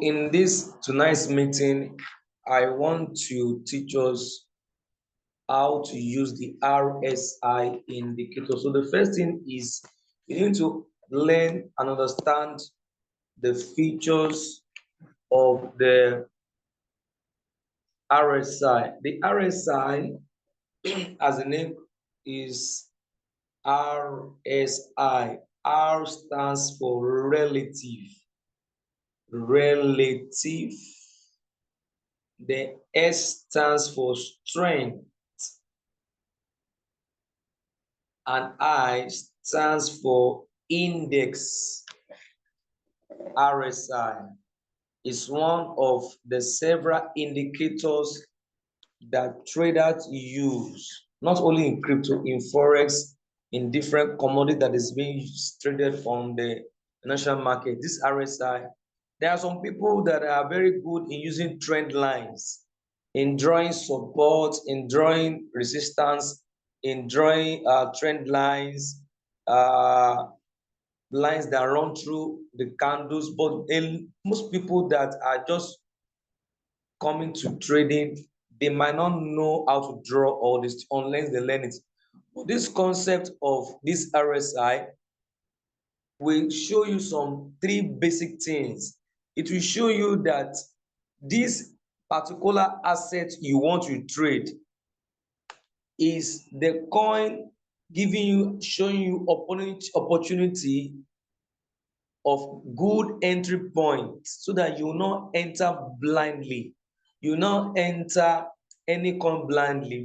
In this tonight's meeting, I want to teach us how to use the RSI indicator. So the first thing is you need to learn and understand the features of the RSI. The RSI, as the name is RSI. R stands for relative. Relative. The S stands for strength. And I stands for index. RSI is one of the several indicators that traders use, not only in crypto, in forex, in different commodity that is being traded on the financial market. This RSI, there are some people that are very good in using trend lines, in drawing support, in drawing resistance, in drawing trend lines, lines that run through the candles. But most people that are just coming to trading, they might not know how to draw all this unless they learn it. But this concept of this RSI will show you some three basic things. It will show you that this particular asset you want to trade is the coin giving you, showing you opportunity of good entry point, so that you will not enter blindly. You will not enter any coin blindly.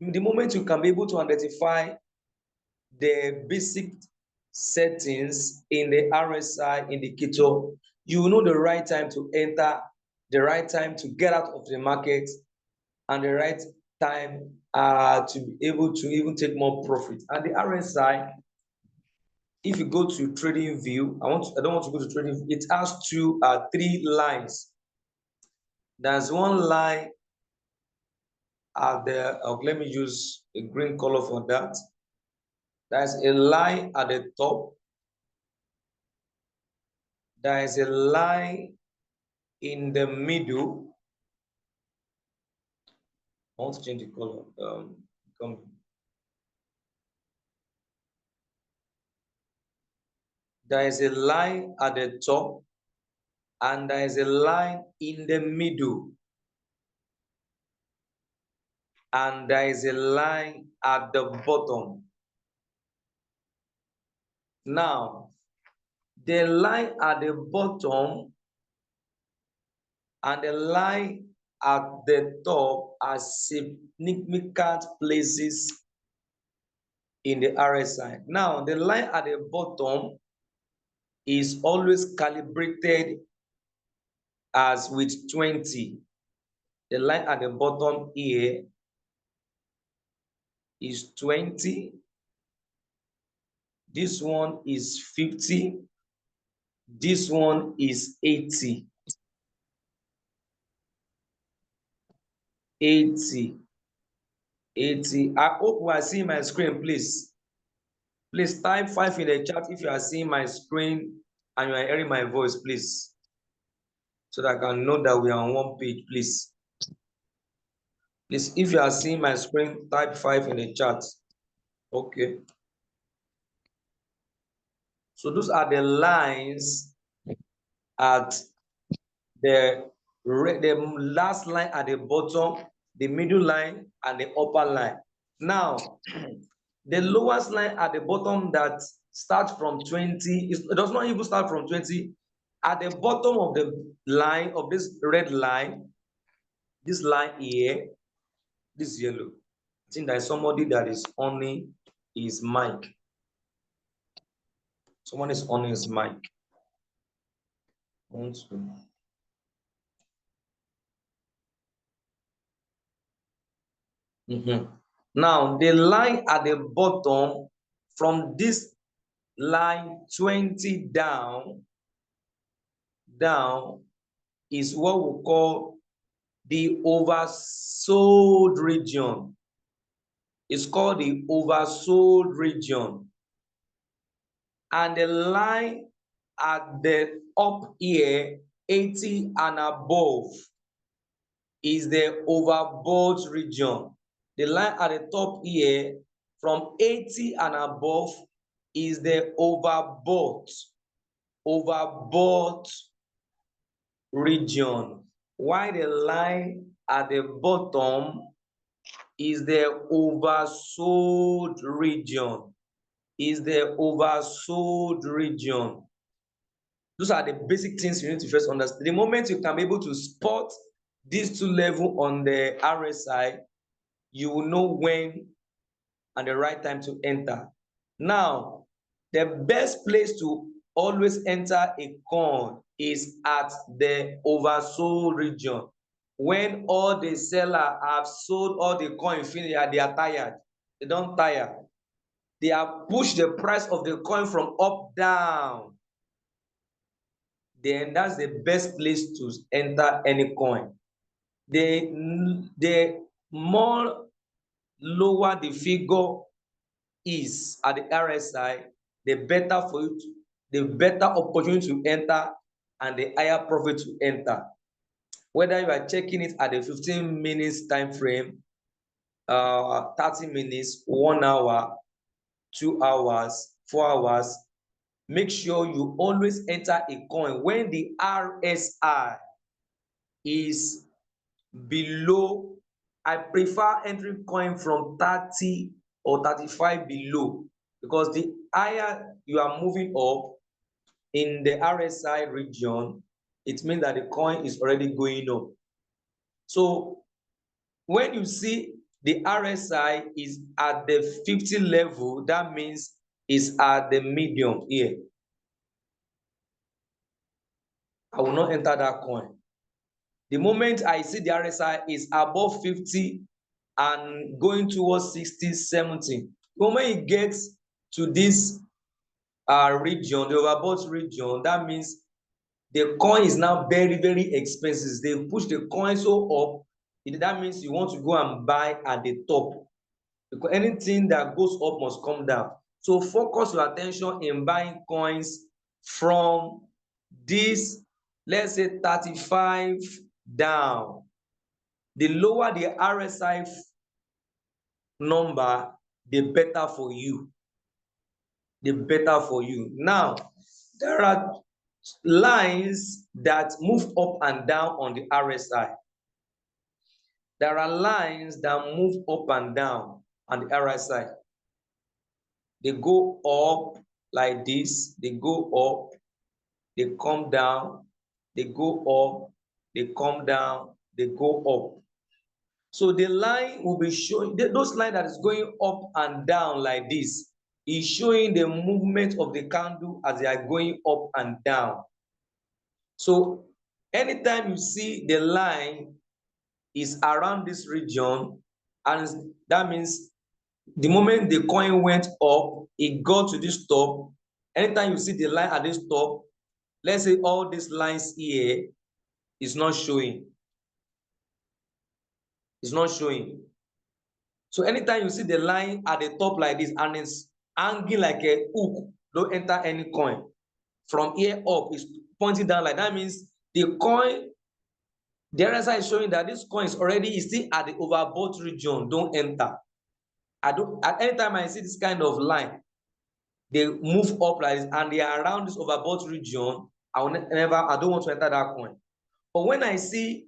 The moment you can be able to identify the basic settings in the RSI indicator, you will know the right time to enter, the right time to get out of the market, and the right time to be able to even take more profit. And the RSI, if you go to trading view, I don't want to go to trading view. It has three lines. There's one line at the let me use a green color for that. There's a line at the top. There is a line in the middle. I want to change the color. There is a line at the top, and there is a line in the middle, and there is a line at the bottom. Now, the line at the bottom and the line at the top are significant places in the RSI. Now, the line at the bottom is always calibrated as with 20. The line at the bottom here is 20. This one is 50. This one is 80. 80. 80. I hope you are seeing my screen, please. Please type 5 in the chat if you are seeing my screen and you are hearing my voice, please. So that I can know that we are on one page, please. Please, if you are seeing my screen, type 5 in the chat. Okay. So those are the lines at the last line at the bottom, the middle line, and the upper line. Now, the lowest line at the bottom that starts from 20, it does not even start from 20. At the bottom of the line, of this red line, this line here, this yellow, I think there is somebody that is on his mic. Someone is on his mic. Now, the line at the bottom, from this line 20 down is what we call the oversold region. It's called the oversold region. And the line at the up here, 80 and above, is the overbought region. The line at the top here from 80 and above is the overbought region. While the line at the bottom is the oversold region. Those are the basic things you need to first understand. The moment you can be able to spot these two levels on the RSI, you will know when and the right time to enter. Now, the best place to always enter a coin is at the oversold region. When all the seller have sold all the coin finish, they are tired. They don't tire. They have pushed the price of the coin from up down. Then that's the best place to enter any coin. The more lower the figure is at the RSI, the better for you, the better opportunity to enter and the higher profit to enter. Whether you are checking it at the 15 minutes time frame, 30 minutes, 1 hour, 2 hours, 4 hours, make sure you always enter a coin when the RSI is below. I prefer entering coin from 30 or 35 below, because the higher you are moving up in the RSI region, it means that the coin is already going up. So when you see the RSI is at the 50 level, that means it's at the medium here. I will not enter that coin. The moment I see the RSI is above 50 and going towards 60, 70, the moment it gets to this region, the overbought region, that means the coin is now very, very expensive. They push the coin so up, that means you want to go and buy at the top, because anything that goes up must come down. So focus your attention in buying coins from this, let's say 35 down. The lower the RSI number, the better for you. Now, there are lines that move up and down on the RSI. There are lines that move up and down on the RSI. They go up like this, they go up, they come down, they go up, they come down, they go up. So the line will be showing, those lines that is going up and down like this is showing the movement of the candle as they are going up and down. So anytime you see the line is around this region, and that means the moment the coin went up, it got to this top. Anytime you see the line at this top, let's say all these lines here is not showing. It's not showing. So anytime you see the line at the top like this and it's hanging like a hook, don't enter any coin. From here up, it's pointing down like that, means the coin, the RSI is showing that this coin is already still at the overbought region. Don't enter. At any time I see this kind of line, they move up like this and they are around this overbought region, I don't want to enter that coin. But when I see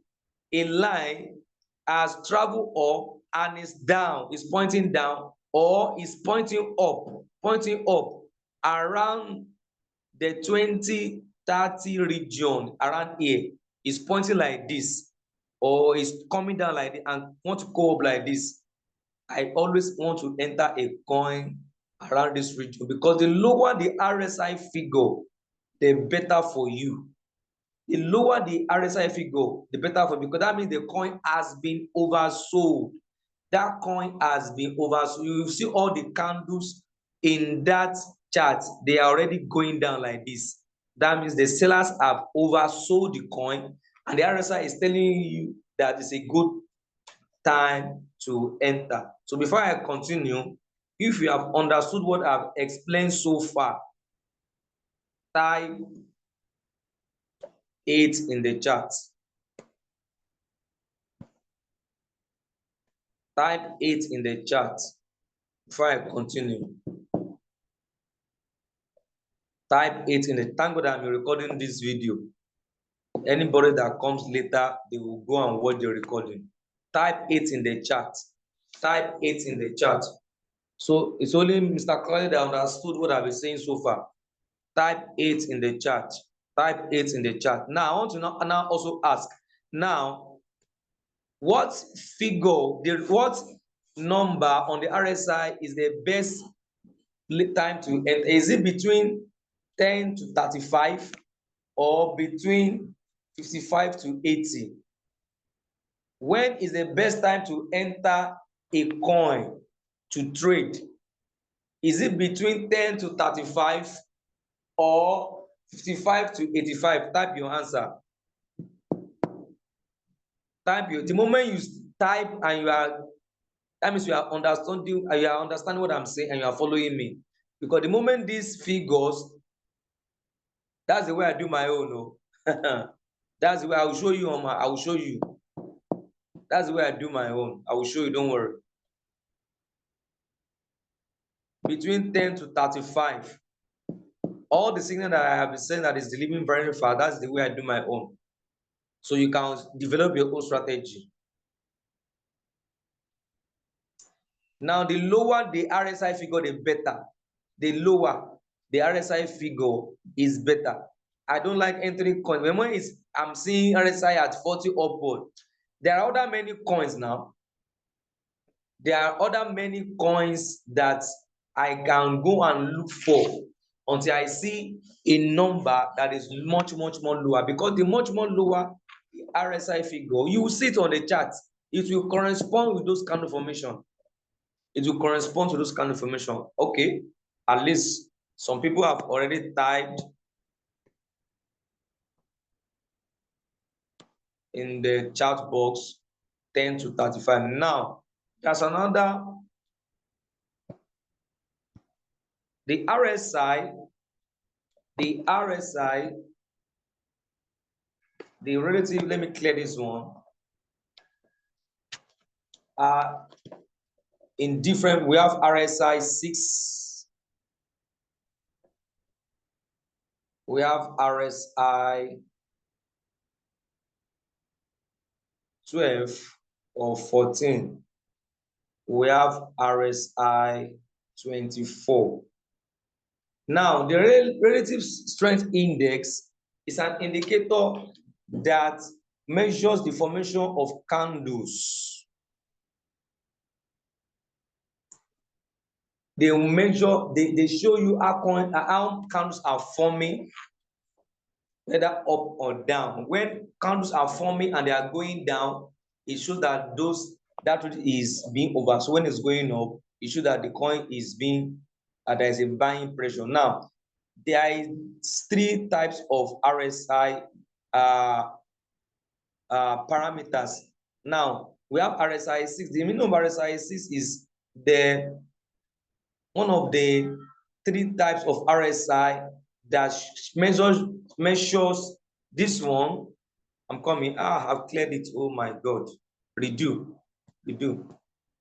a line has traveled up and is down, is pointing down, or is pointing up around the 20, 30 region around here, is pointing like this, or is coming down like this and want to go up like this, I always want to enter a coin around this region, because the lower the RSI figure, the better for you. The lower the RSI figure, the better for you, because that means the coin has been oversold. That coin has been oversold. You see all the candles in that chart, they are already going down like this. That means the sellers have oversold the coin, and the RSI is telling you that it's a good time to enter. So before I continue, if you have understood what I've explained so far, Type 8 in the chat. Type 8 in the chat before I continue. Type 8 in the, thank God I'm recording this video. Anybody that comes later, they will go and watch the recording. Type 8 in the chat. Type 8 in the chat. So it's only Mr. Claude that understood what I've been saying so far. Type 8 in the chat. Type 8 in the chat. Now I want to now also ask. Now, what figure, what number on the RSI is the best time to enter? Is it between 10 to 35 or between 55 to 80? When is the best time to enter a coin to trade? Is it between 10 to 35 or 55 to 85? Type your answer. Type your, the moment you type and you are, that means you are understanding what I'm saying and you are following me. Because the moment these figures, that's the way I do my own. Oh. That's the way I will show you on my, I will show you. That's the way I do my own. I will show you, don't worry. Between 10 to 35. All the signal that I have been saying that is delivering very fast, that's the way I do my own. So you can develop your own strategy. Now, the lower the RSI figure, the better. The lower the RSI figure is better. I don't like entering coins. When I'm seeing RSI at 40 upward, there are other many coins now. There are other many coins that I can go and look for until I see a number that is much more lower. Because the much more lower the RSI figure, you will see it on the chart. It will correspond with those kind of formation. It will correspond to those kind of information. Okay, at least some people have already typed in the chat box 10 to 35. Now, there's another, the RSI, the relative, let me clear this one, in different, we have RSI 6, we have RSI 12 or 14, we have RSI 24. Now, the relative strength index is an indicator that measures the formation of candles. They measure, they show you how candles are forming, whether up or down. When candles are forming and they are going down, it shows that that is being over. So when it's going up, it shows that the coin is being, there is a buying pressure. Now, there is 3 types of RSI parameters. Now, we have RSI 6. The meaning of RSI 6 is one of the 3 types of RSI that measures this one. I'm coming. I've cleared it. Oh my God. Redo.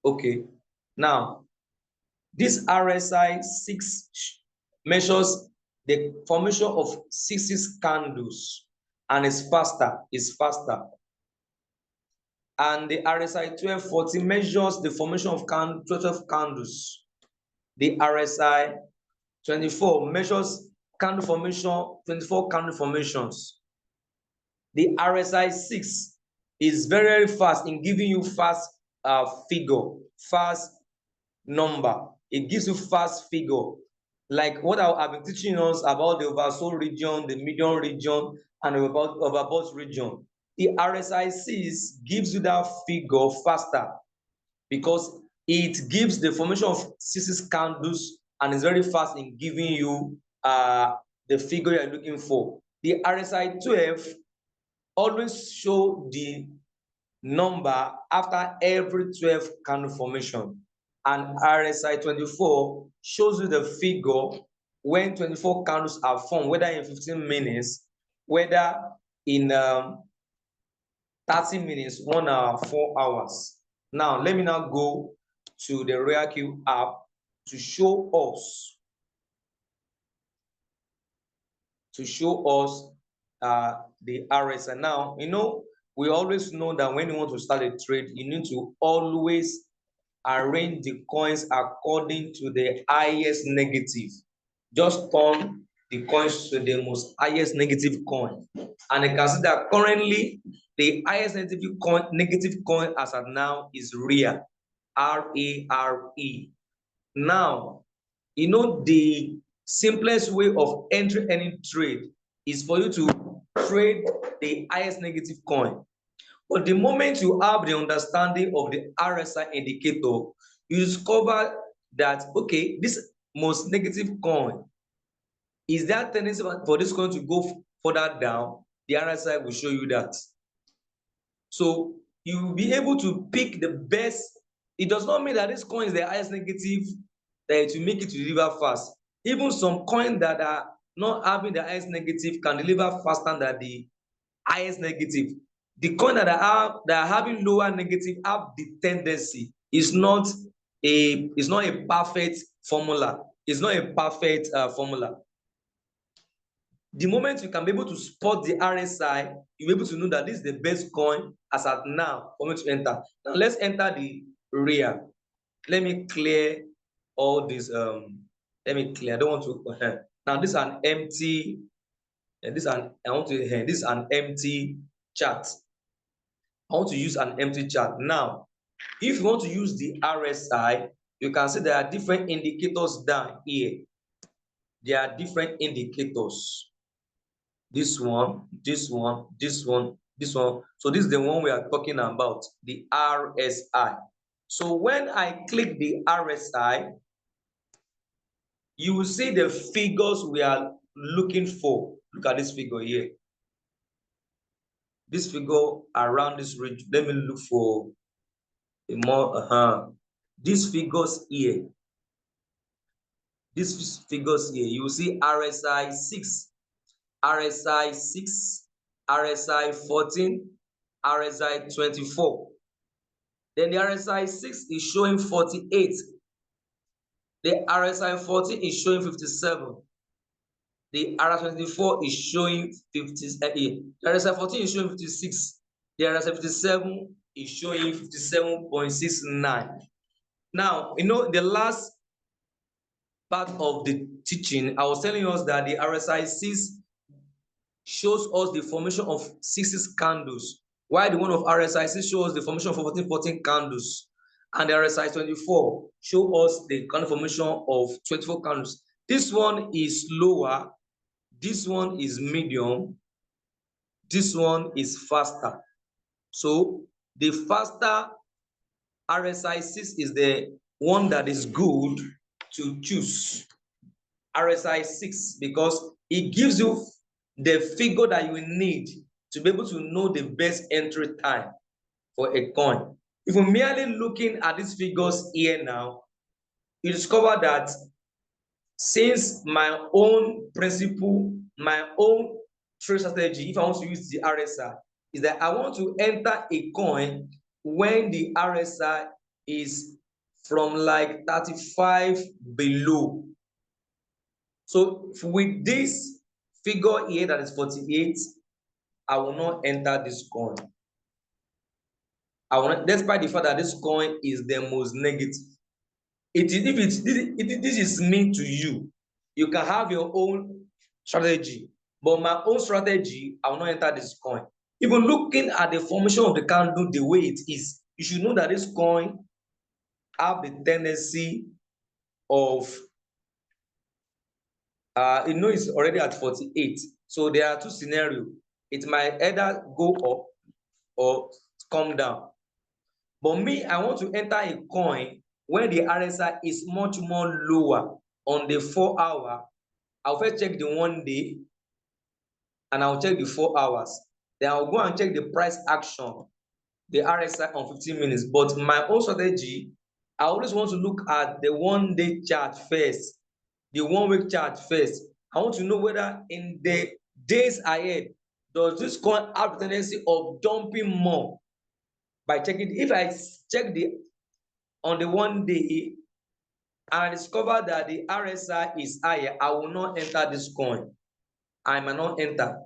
Okay. Now, this RSI 6 measures the formation of 6 candles and is faster. And the RSI 1240 measures the formation of 12 candles. The RSI 24 measures candle formation, 24 candle formations. The RSI 6 is very fast in giving you fast figure, fast number. It gives you fast figure. Like what I've been teaching us about the oversold region, the median region, and about overbought region. The RSI 6 gives you that figure faster because it gives the formation of 6 candles and is very fast in giving you the figure you're looking for. The RSI 12 always show the number after every 12 candle formation, and RSI 24 shows you the figure when 24 candles are formed, whether in 15 minutes, whether in 30 minutes, 1 hour, 4 hours. Now, let me now go to the RoyalQ app to show us the RSI. Now, we always know that when you want to start a trade, you need to always arrange the coins according to the highest negative. Just turn the coins to the most highest negative coin. And you can see that currently the highest negative coin as of now is REA, RARE. Now, the simplest way of entering any trade is for you to trade the highest negative coin. But the moment you have the understanding of the RSI indicator, you discover that, okay, this most negative coin, is there tendency for this coin to go further down? The RSI will show you that. So you will be able to pick the best. It does not mean that this coin is the highest negative, that it will make it to deliver fast. Even some coins that are not having the highest negative can deliver faster than the highest negative. The coin that are having lower negative have the tendency. It's not a perfect formula. It's not a perfect formula. The moment you can be able to spot the RSI, you'll be able to know that this is the best coin as at now for me to enter. Now let's enter the REA. Let me clear all this. Let me clear. I don't want to. Now this is an empty. This is an empty chart. I want to use an empty chart. Now, if you want to use the RSI, you can see there are different indicators down here. There are different indicators. This one, this one, this one, this one. So this is the one we are talking about, the RSI. So when I click the RSI, you will see the figures we are looking for. Look at this figure here. This figure around this region. Let me look for a more these figures here. These figures here, you will see RSI 6, RSI 6, RSI 14, RSI 24. Then the RSI 6 is showing 48. The RSI 14 is showing 57. The RSI 24 is showing 50. The RSI 14 is showing 56. The RSI 57 is showing 57.69. Now, the last part of the teaching, I was telling us that the RSI 6 shows us the formation of 6 candles, while the one of RSI 6 shows the formation of 14 candles, and the RSI 24 shows us the kind of formation of 24 candles. This one is lower, this one is medium, this one is faster. So the faster RSI 6 is the one that is good to choose. RSI 6, because it gives you the figure that you need to be able to know the best entry time for a coin. If you're merely looking at these figures here now, you discover that since my own principle, my own trade strategy, if I want to use the RSI, is that I want to enter a coin when the RSI is from like 35 below. So with this figure here that is 48, I will not enter this coin. I will not, despite the fact that this coin is the most negative. This is mean to you. You can have your own strategy, but my own strategy, I will not enter this coin. Even looking at the formation of the candle the way it is, you should know that this coin have the tendency of it's already at 48. So there are two scenarios. It might either go up or come down. But me, I want to enter a coin when the RSI is much more lower on the 4 hour. I'll first check the 1 day and I'll check the 4 hours. Then I'll go and check the price action, the RSI on 15 minutes. But my own strategy, I always want to look at the 1 day chart first the 1 week chart first. I want to know whether in the days ahead, does this coin have the tendency of dumping more by checking. If I check on the 1 day and I discover that the RSI is higher, I will not enter this coin. I might not enter.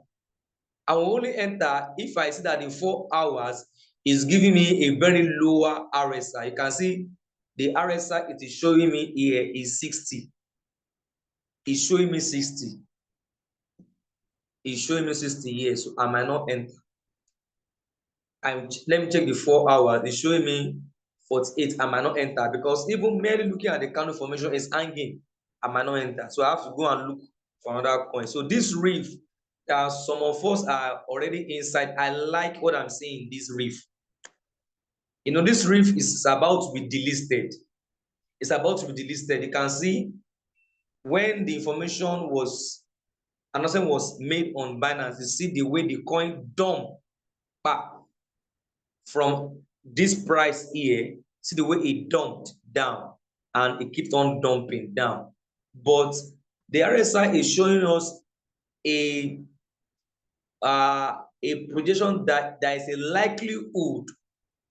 I will only enter if I see that the 4 hours is giving me a very lower RSI. You can see the RSI it is showing me here is 60. It's showing me 60. It's showing me 60 here, so I might not enter. Let me check the 4 hours. It's showing me 48. I might not enter because even merely looking at the candle formation is hanging. I might not enter. So I have to go and look for another coin. So this reef, some of us are already inside. I like what I'm seeing in this reef. You know, this reef is about to be delisted. It's about to be delisted. You can see when the information announcement was made on Binance, you see the way the coin dumped back from this price here. See the way it dumped down and it keeps on dumping down. But the RSI is showing us a projection that there is a likelihood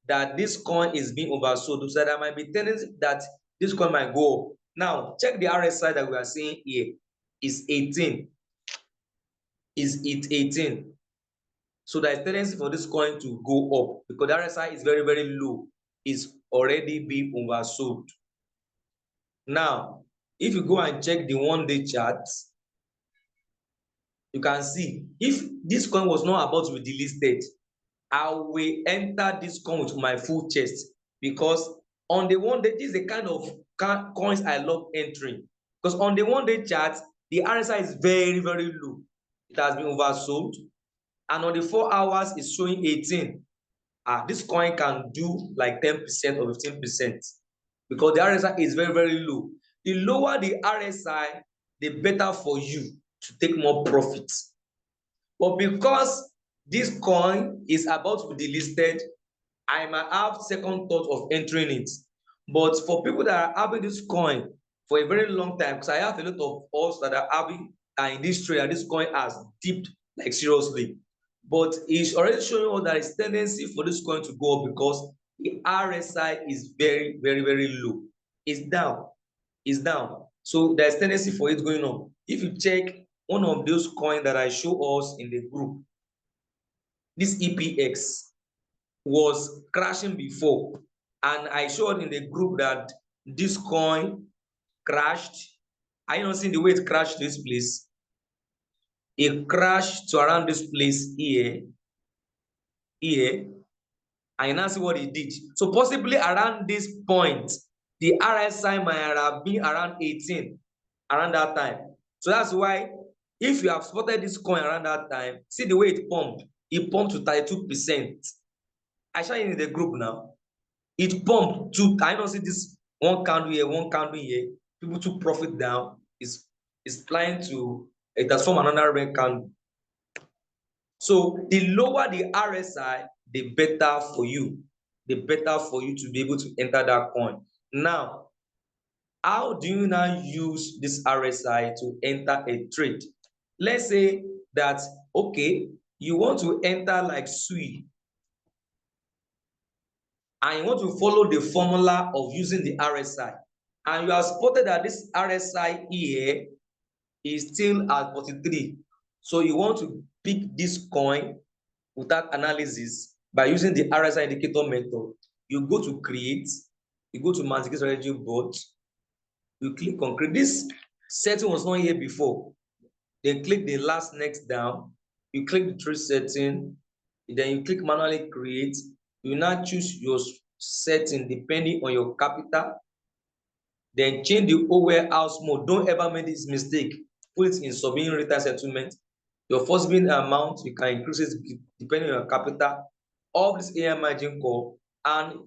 that this coin is being oversold. So there might be tendency that this coin might go up. Now, check the RSI that we are seeing here. Is 18. Is it 18? So there is tendency for this coin to go up because the RSI is very, very low. It's already being oversold. Now, if you go and check the 1 day chart, you can see if this coin was not about to be delisted, I will enter this coin with my full chest because on the 1 day, this is the kind of coins I love entering. Because on the 1 day chart, the RSI is very, very low. It has been oversold. And on the 4 hours, it's showing 18. This coin can do like 10% or 15% because the RSI is very, very low. The lower the RSI, the better for you to take more profits. But because this coin is about to be delisted, I might have second thought of entering it. But for people that are having this coin for a very long time, because I have a lot of us that are having in this trade, and this coin has dipped like seriously. But it's already showing us that it's tendency for this coin to go up because the RSI is very, very, very low. It's down. It's down. So there's tendency for it going up. If you check one of those coins that I show us in the group, this EPX was crashing before, and I showed in the group that this coin crashed. I don't see the way it crashed this place. It crashed to around this place here, and you now see what it did. So possibly around this point, the RSI might have been around 18 around that time. So that's why if you have spotted this coin around that time, see the way it pumped. It pumped to 32%. I show you in the group now. It pumped to, I don't see this one candle here, one candle here. People took profit down. It's flying to, it has formed another red candle. So the lower the RSI, the better for you. The better for you to be able to enter that coin. Now, how do you now use this RSI to enter a trade? Let's say that, okay, you want to enter like SUI, and you want to follow the formula of using the RSI, and you have spotted that this RSI here is still at 43. So you want to pick this coin without analysis by using the RSI indicator method. You go to create, you go to market strategy board, you click on create. This setting was not here before. Then click the last next down, you click the trade setting, then you click manually create. You now choose your setting depending on your capital, then change the whole warehouse mode. Don't ever make this mistake. Put it in submitting retail settlement. Your first bill amount, you can increase it depending on your capital. All this AI margin call, and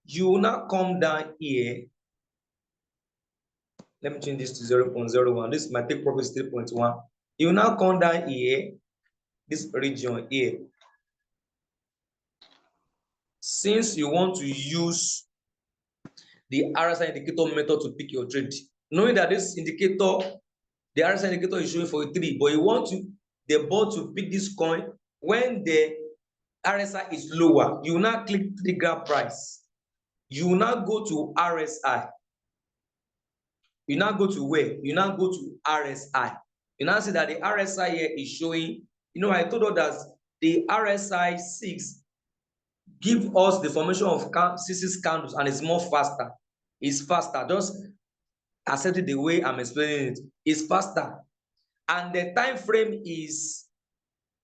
you will now come down here. Let me change this to 0.01. This might take profit 3.1. You will now come down here, this region here. Since you want to use the RSI indicator method to pick your trade, knowing that this indicator, the RSI indicator is showing for a 3, but you want the bot to pick this coin when the RSI is lower. You will now click trigger price. You will now go to RSI. You now go to where? You now go to RSI. You now see that the RSI here is showing, I told you that the RSI 6 give us the formation of 6 candles and it's more faster. It's faster. Just accept it the way I'm explaining it. It's faster. And the time frame is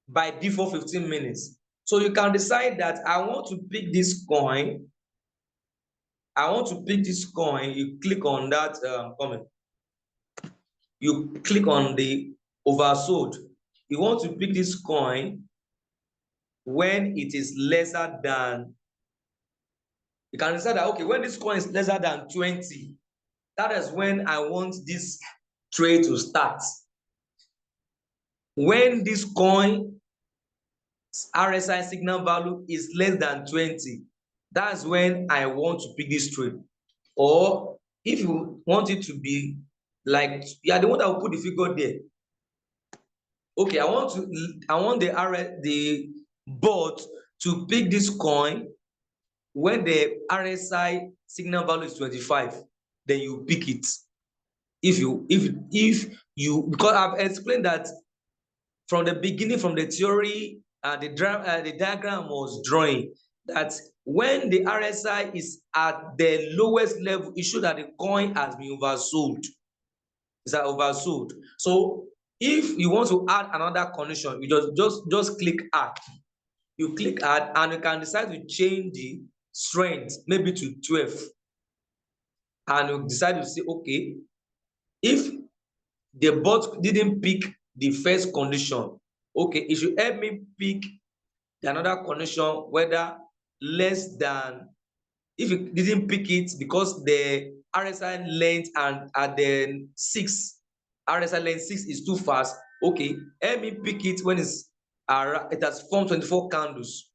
by default 15 minutes. So you can decide that I want to pick this coin. You click on that comment. You click on the oversold. You want to pick this coin when it is lesser than, you can decide that, okay, when this coin is lesser than 20, that is when I want this trade to start. When this coin RSI signal value is less than 20, that's when I want to pick this trade. Or if you want it to be like, you are the one that will put the figure there. Okay, I want the bot to pick this coin when the RSI signal value is 25, then you pick it. If you because I've explained that from the beginning, from the theory, the diagram was drawing that when the RSI is at the lowest level, it shows that the coin has been oversold. It's oversold. So if you want to add another condition, you just click add. You click add, and you can decide to change the strength maybe to 12. And you decide to say, okay, if the bot didn't pick the first condition, okay, it should help me pick another condition, whether less than, if it didn't pick it because the RSI length and at the 6, RSI length 6 is too fast, okay, help me pick it when it has formed 24 candles.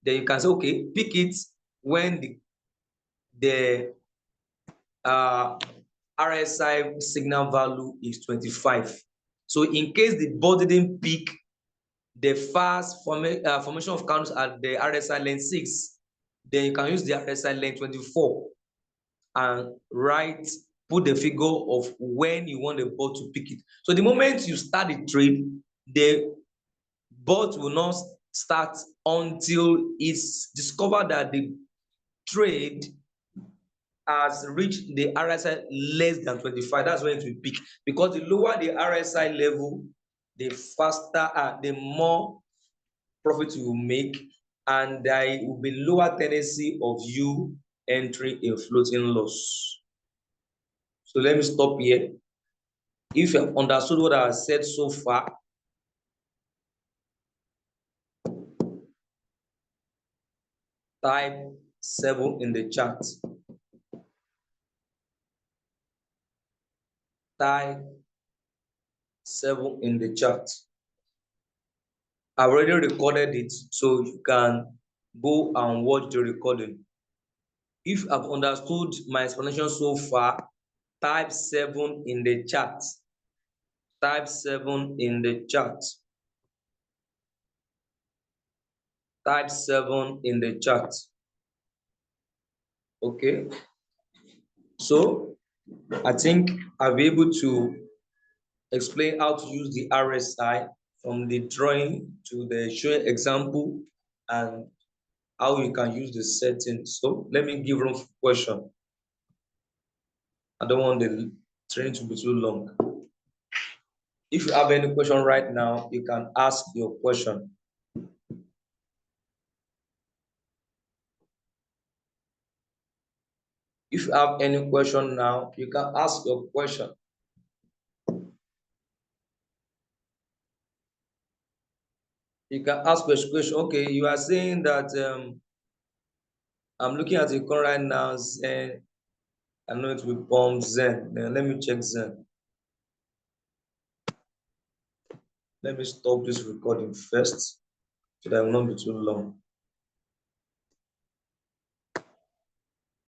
Then you can say, okay, pick it when the RSI signal value is 25. So in case the bot didn't pick the fast formation of candles at the RSI length 6, then you can use the RSI length 24 and put the figure of when you want the bot to pick it. So the moment you start the trade, the bot will not start until it's discovered that the trade has reached the RSI less than 25. That's when it will peak. Because the lower the RSI level, the faster, the more profit you will make, and there will be lower tendency of you entering a floating loss. So let me stop here. If you have understood what I have said so far, type 7 in the chat. Type 7 in the chat. I've already recorded it, so you can go and watch the recording. If I've understood my explanation so far, type 7 in the chat. Type 7 in the chat. Type 7 in the chat. Okay. So I think I'll be able to explain how to use the RSI from the drawing to the showing example and how you can use the settings. So let me give room for question. I don't want the training to be too long. If you have any question right now, you can ask your question. If you have any question now, you can ask your question. You can ask your question. Okay, you are saying that I'm looking at the coin right now, Zen. I know it will pump Zen. Then let me check Zen. Let me stop this recording first so that it will not be too long.